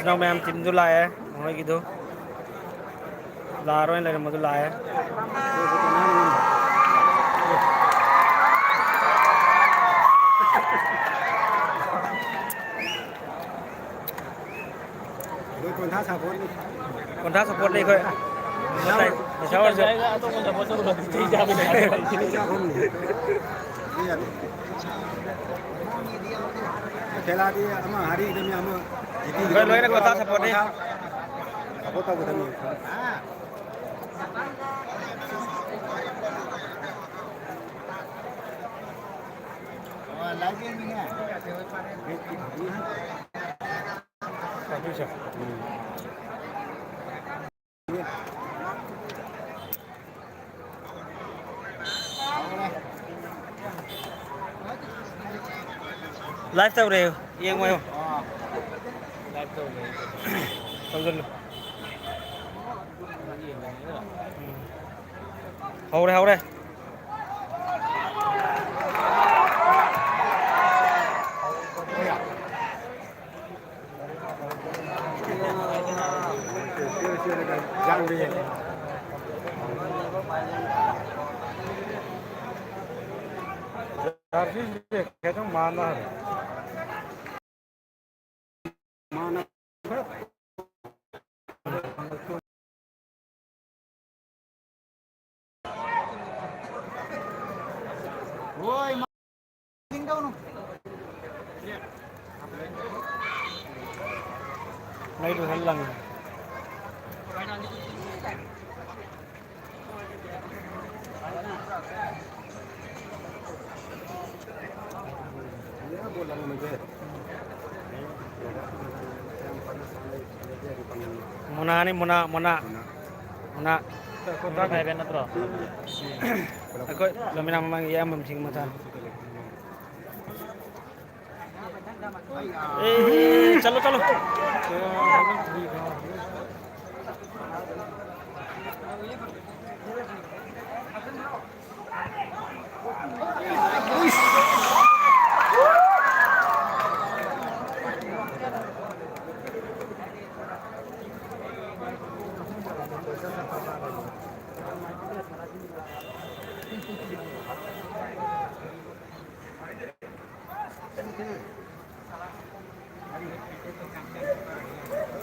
Nào mẹ em chín đô la ấy, nói cái đó, là rồi này là một đô la ấy. Còn thác support đi thôi. Đây, sao rồi? Rồi lấy nó còn thác support đi. Live tàu đều, yên ngoài không? Live tàu đều. Tàu dân luôn. Hầu đây, hầu đây. Giang đi. Cái trong mana. Mana. Ôi mà dính đâu nào. Đây được hơn lần. Mona nih Mona. Kontrak kayak kan terus. Aku lebih nama ya memsing mata. Chalo.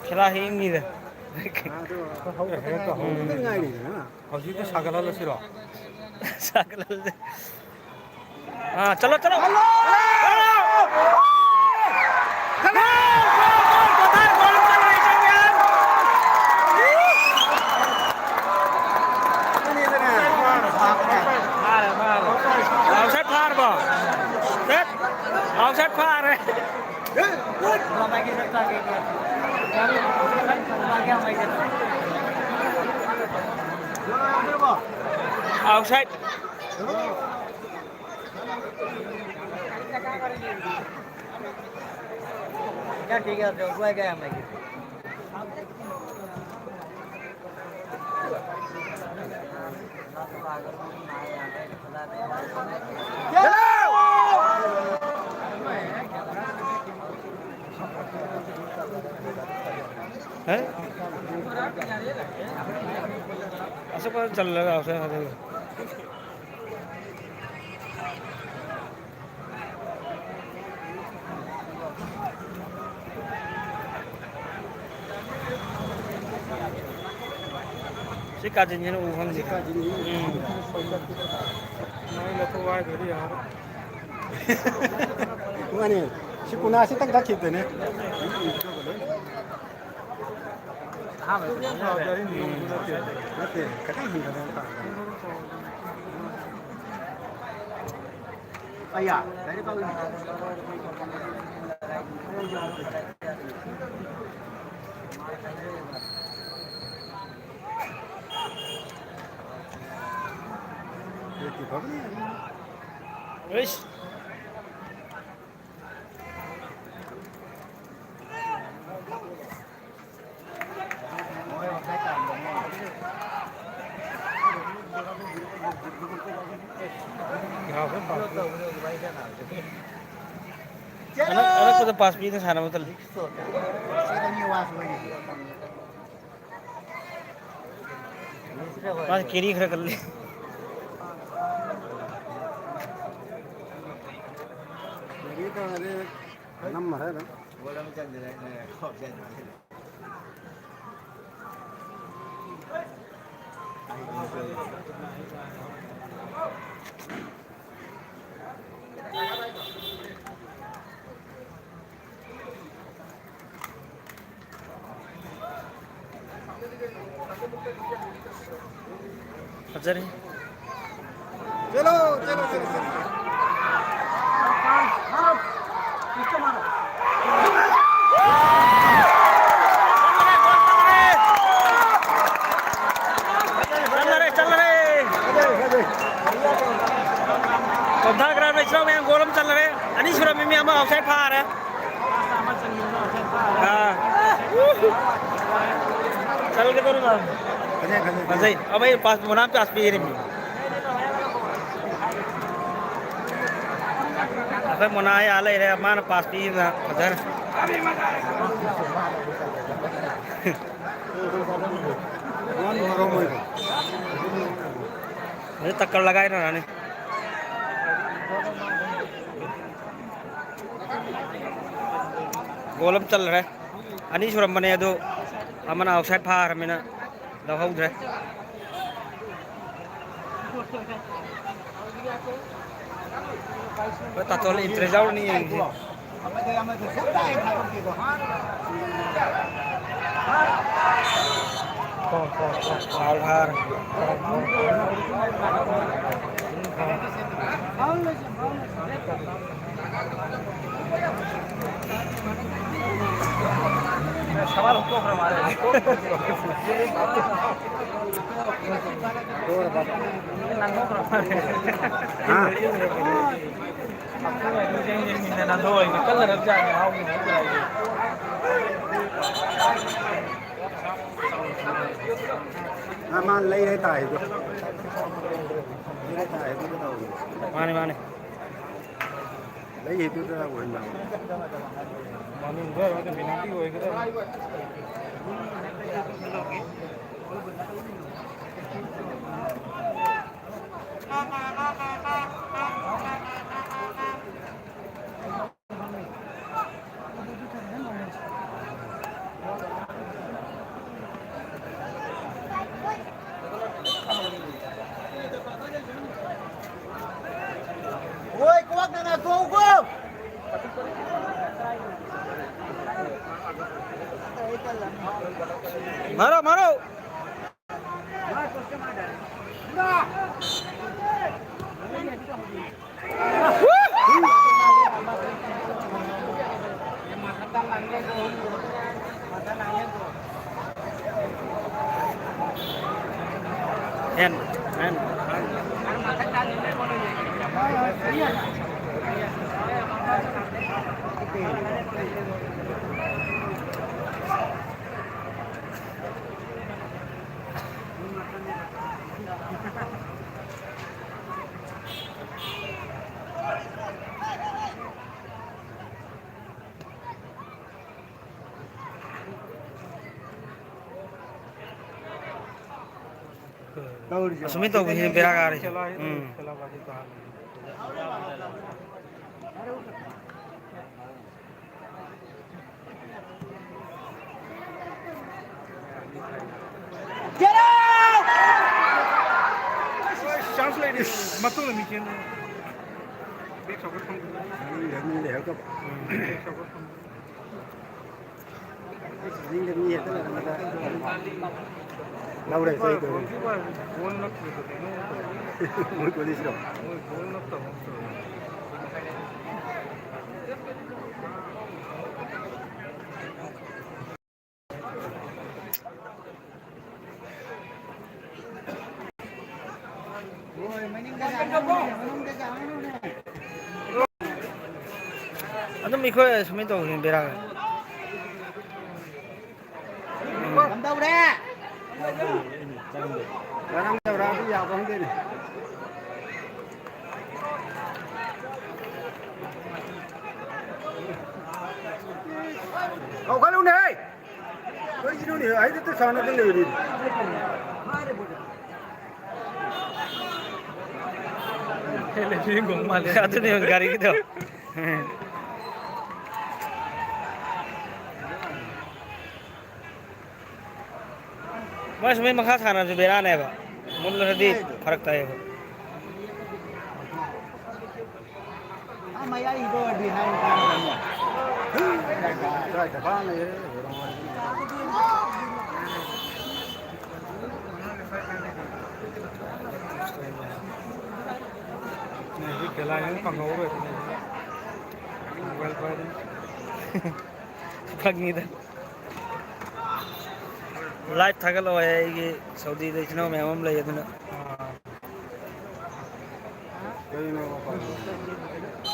खेला है नहीं है हाँ चलो Offset pha rồi. Offset. Chắc ठीक है जो quay cái em này. है असं पण चाललं व्यवसायामध्ये सिकाजिन उहं सिकाजिन नाही लोक वाय घरी यार माने शिकुना असे तक दाखवते ने हाँ भाई अय्या dari Pak Win Wis anak ko pas pintu sana betul. Mas kiri kira kali. ये तो अरे नंबर है ना अच्छा रे चलो चलो चलो चलो चल रहे कौधा ग्राउंड में चलो मैं गोलम चल रहे अनी सुरा में हम आउटसाइड फार है हां चल के करो ना मजे अब भाई पास मुना पे पास पे ये नहीं अब मुना है आले रे मान पास पे ना उधर ये टक्कर लगाए ना रानी गोलम चल रहा है अनी सुरम बने दो हमन आउटसाइड फार में ना दवा उधर तातोले इंटरेस्ट आउट नहीं है फाल फार सवाल हमको हमारे हाँ मान ले रहता है तो रहता है तो बताओ माने माने lấy gì tôi ra quên nào mà mình vừa rồi thì mình đi rồi cái đó ôi quát này là cô không मारो मारो hen hen Sumi to ini berakar. get out Chance lady, matu le mikin. Big support from. như để cấp như thế là người ta đâu để xây từ mới có đi đâu Ano mi ko sumi to ini berakar. Làm đâu ra? Làm đâu ra bây giờ con đi này. เอาเขาลูกไหนเฮ้ยลูกนี่ไอ้ตัวสอนนั่นเลยดิ Ini gong malah. Atau nih gari gitu. Mas main makan sana tuh beda nih pak. Mulu tadi farak tahu pak. Maya itu di hari ini. Ada apa nih? Ini kelayang pangau itu. Well pun. Pagi dah. Light था कल वो है कि Saudi देखना मैं हम ले जाते ना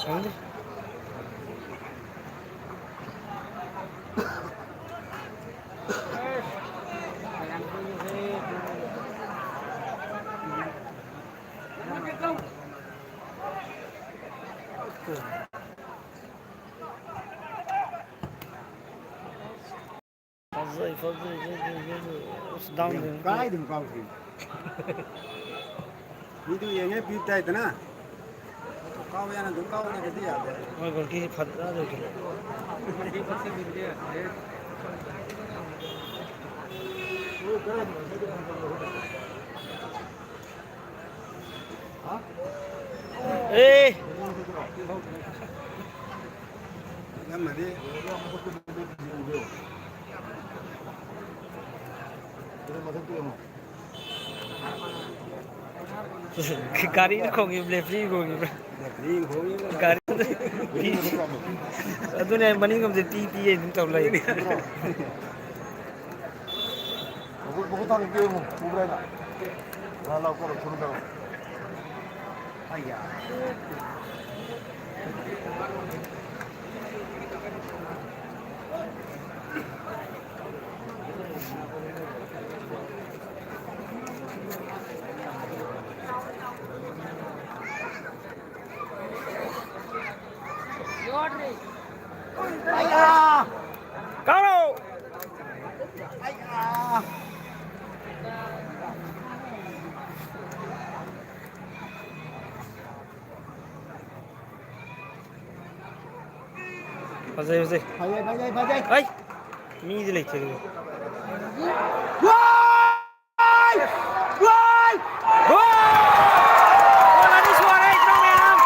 समझे down Cái đừng câu gì. Ví dụ như biết tay thế nào? Câu vậy là đúng câu này cái gì à? मैं बोल के फट रहा है कि ए Em mà đi. गाड़ी को गी फ्री को गी Riêng hối. गाड़ी अदुने मनी को पी पी ये तब लाई Bố tao kêu một cú đây nè. Là lâu có được thun đâu. Ai da. Ai da. cao đâu Ai da. phải dây Phải dây, phải dây. ấy mi gì lịch thì Vai! Vai! bola đi xuống đây trong em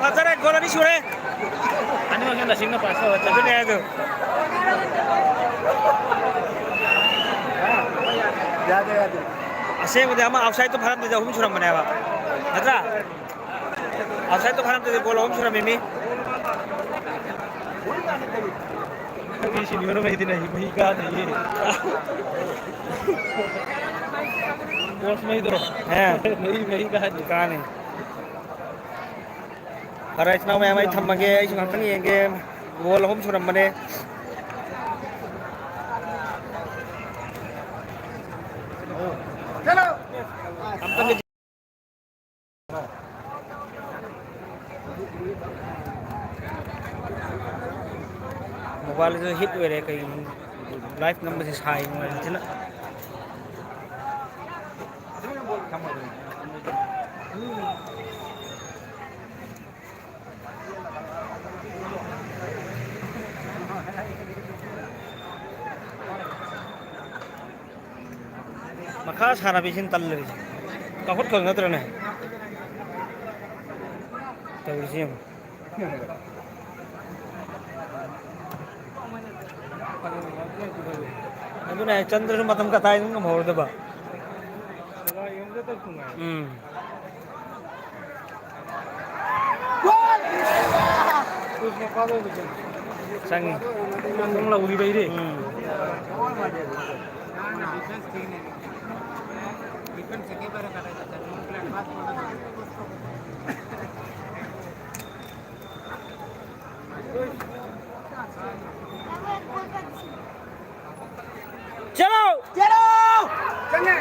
Fajar đây bola đi xuống đây anh mà cái là chính nó phải sao cái này rồi Dạ dạ. Asing udah ama outside tuh faram tidak hum suram mana pak Natra outside tuh faram tidak bola hum suram ini ini sini orang itu nih higa nih bos mah itu नहीं higa nih kan nih अरे इतना मैं हमारी थम मगे इस वक्त नहीं है कि बोल हम सुरम बने Hello. हम तो मोबाइल जो हिट हुए रहे कहीं लाइफ नंबर से हाई मोबाइल थी ना maka sana bisin taller kahut kalau nggak terane tahu sih itu nih chandra matam kata ini nggak mau deba sang nggak lagu di bayi चलो Chelo. Changnya.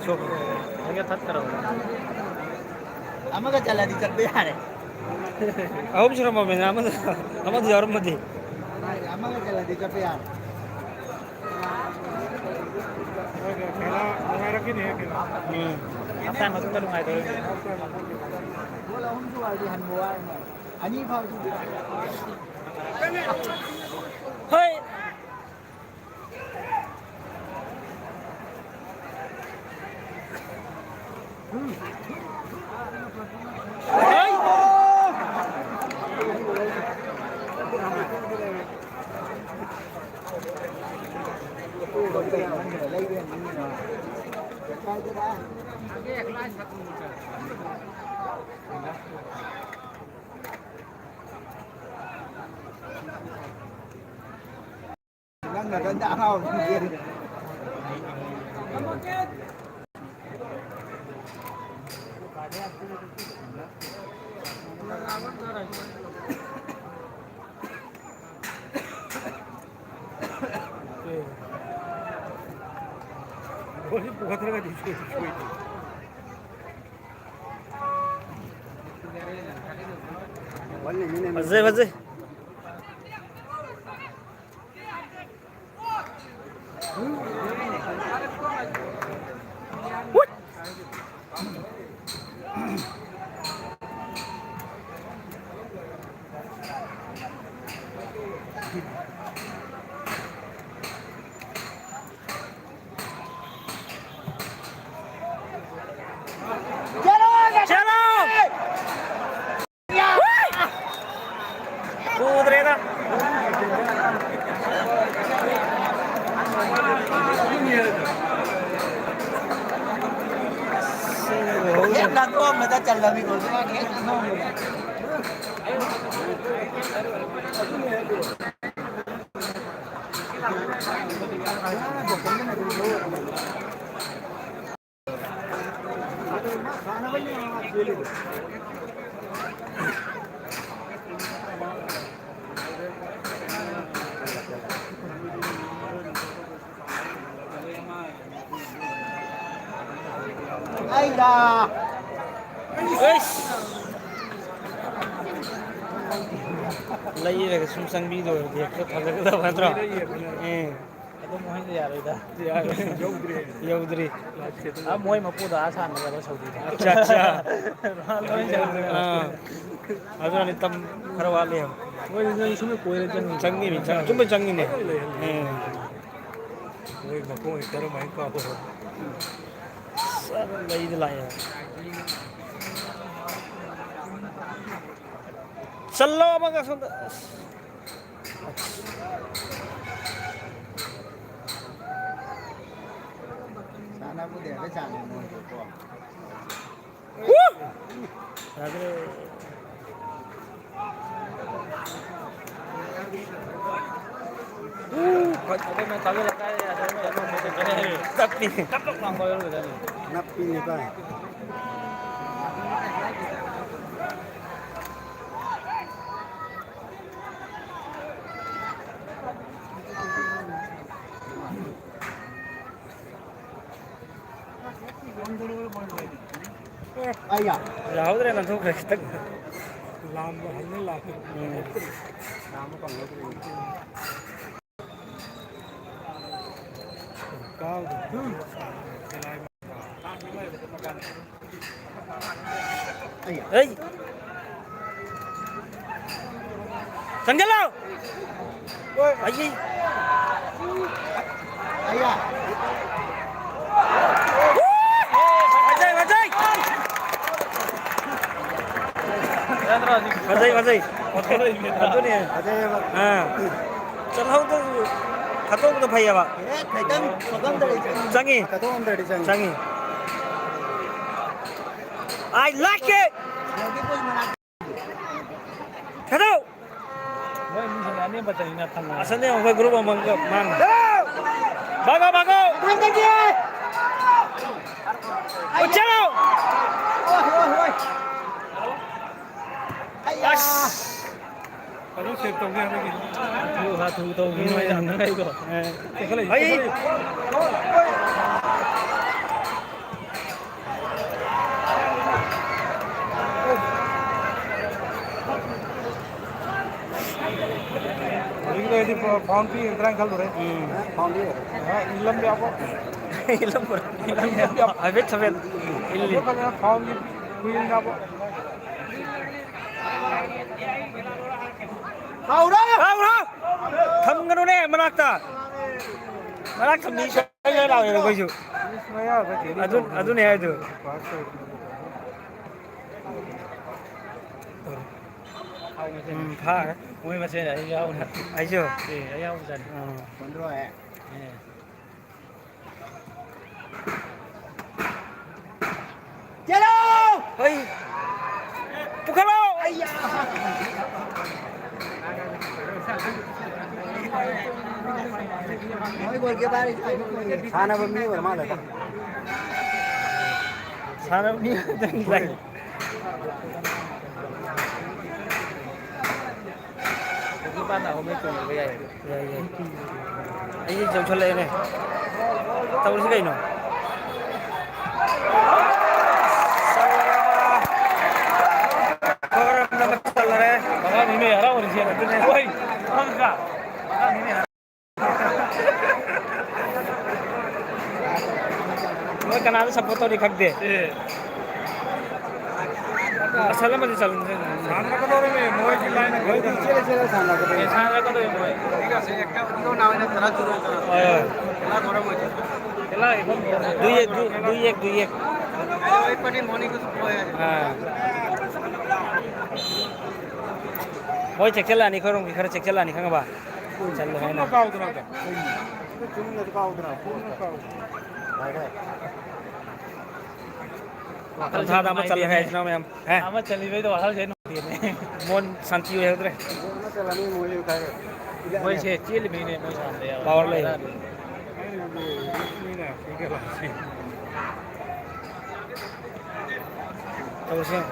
ꯊꯣꯛ Hanya thắt cả rồi. Ama ka chala di chakbe yare. ahom sura mo men amad yarum madi Ama ka chala di chakbe yare. Apa yang masuk terus ngajar? Bola unjuk di hanboa ini. Ani phao juga. hei hei Đang là cơn đã không? boleh buka terus di sini Vazai, vazai. Kudreda. Em đang ôm người ta chần là bị ngồi cái ghế không rồi. Ai da. Lagi lagi sumsang bido dia ke pada kita bandra. Itu mohon ya Rida. Ya udri. Ah mohon mau puda asan negara Saudi. अच्छा अच्छा हाँ अजून इतम खरवाले हम वो इसमें कोई रंग चंगी भी चंगी चंगी ने Ôi mà cô ấy cái máy qua bộ सब लई दिलाया चलो मगा सुन sana pun dia ada jangan mau अरे Tapi मैं तभी लगता है यार मैं जब मुझे करे तब लोग मांगो यार उधर Napi ni ba Ayah जाओ रे ना तो तक Làm mà hắn mới làm Cao ấy thằng cái nào ấy gì Ayah Vazai, vazai. Vazai, vazai. Itu nih. Ah. Chalo tuh khatong tuh भैया बा. thầy Tâm Tâm đây Changi. cả thôn đây đi chẳng Changi. I like it. cái કોઈ mana Khatong. Woi ini sebenarnya baca ingatan lah Asalnya orang grup mang mang. Bago bago. Thằng kia Oh chalo. Ôi Ayah Ano siya itong nga naging Thu gini yang đây kok Ấy. ini pound pi interang kalau deh. Pound dia. Ilam dia apa? Ilam pura. Habis sampai illi. Apa kan pound pi kuing apa? Mau dah. Thầm cái đó nè, Manak thầm đi chơi nào vậy bây giờ? Saya ada jadi. Adu nih itu. Phá. Mui masih ada ayau nak. Ayo. Ayau dan. Bener ya. Jelo. Hei. Pukalo. Ayah. Nói quên kia ba đi. Sana bumi bermana tak? Sana ni dan lagi. Cái ban nào hôm nay cùng với ai? Ya ya. Ini jauh cale ni. Tahu sih kaino. Orang nama cale. Bagaimana ini ada orang siapa tu ni? Woi, orang kah? Ini. Mereka kenal siapa tu dikak deh. Asal mana jalan? Sana kalau orang ni, mau jalan ni. Cile sana ke. Sana kau tu yang woi. Tiga se ekta kau nama ni terus turun. Kela korang macam. Kelah itu. Duyek. Ayo pati morning ko supaya. Boy cek cela ni korong ikhar cek cela ni kang ba? Chal lo hai na. Kau tu nak. Cuma nak kau dah. Ada. Tam tha da ma chal hai na ma'am. Hai. Amat cali bayi tu hal saya nak dia ni. Mon santi ho hai udre. Mana cakap ni mulai kaya. Moi saya cili begini moi santai. Power le. Ini nak, ini lah. Tahu sih.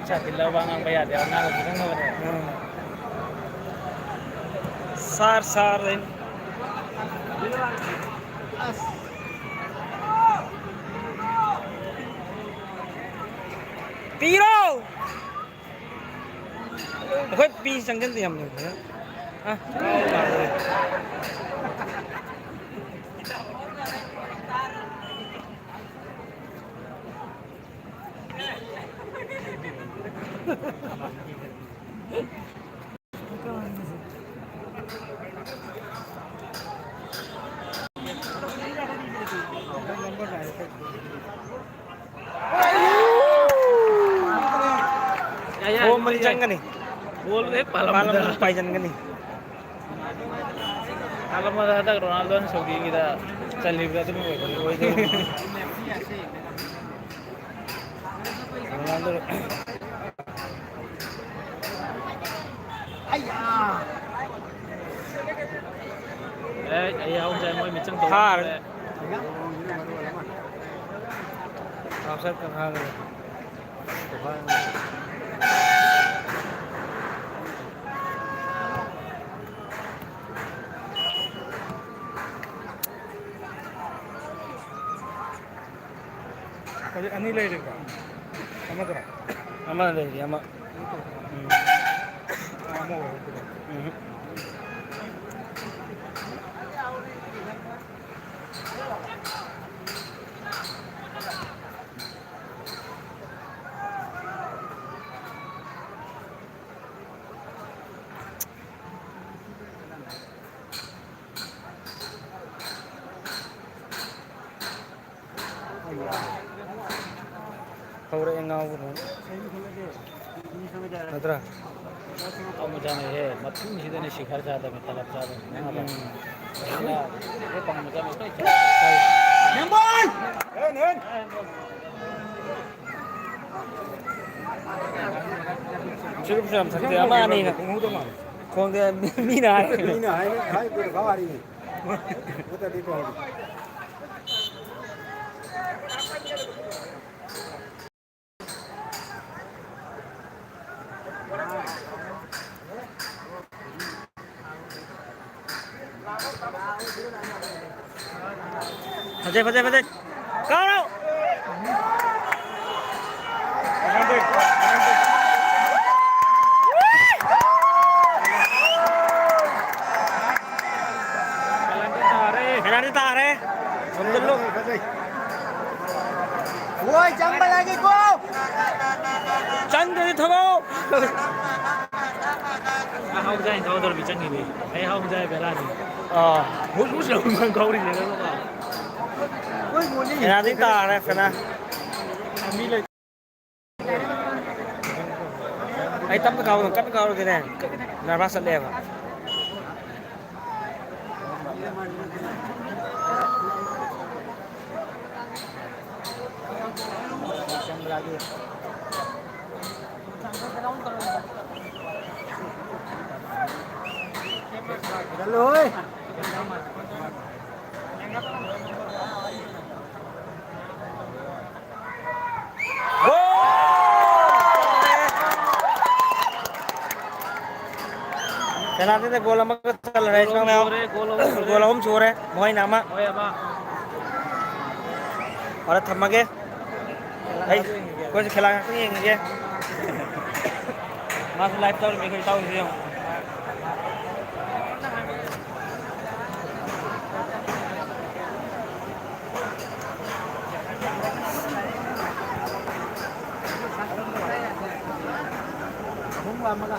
Bisa dilawan ang bayad. Yang nak kita nak ada. Sar din. Piro. Khoi pi sang chân tiệm rồi. À, cao là rồi. Oh, melincang kan nih? Boleh Malam paijan kan nih? Kalau mau datang Ronaldo ni Saudi kita celebrate tu boleh. Ronaldo. Ayah. Ayau saya mau macam tu. Har. Offset kan har. Ani lagi deh. Sama tu. Ama lagi, ama. Amo. Kau yang ngau pun. Natra. अब मुझे नहीं है मतलब मुझे तो नहीं शिखर चाहता मैं तलब चाहता हूँ ये पंग मुझे मैं तो Nembol. Cukup sudah sakti ama ni nak. Kau dia mina. Ini hai berbawa hari ini. Betul di bawah. Fajay. Kau. Penalti tarik. Mundur lu. Woi, jambal lagi go. Cang dari thabo. Hong Jai thâu tôi bị chân gì thấy Hong Jai về là gì À, hút rồi mà câu đi rồi đó Woi, muni. penalti tarik kena. Ai tắm cái cầu, cắt cái cầu thế này. Là bác sẵn đẹp à? Jambal lagi. Dalo oi. Penalti ते गोला मग चल रहा है इसमें मैं गोला हम छोड़ है मोही नामा ôi ba और थम्मा के भाई कुछ खिला नहीं है मुझे मास लाइफ टाउन में खेलता हूँ इसे Không vào mà cả.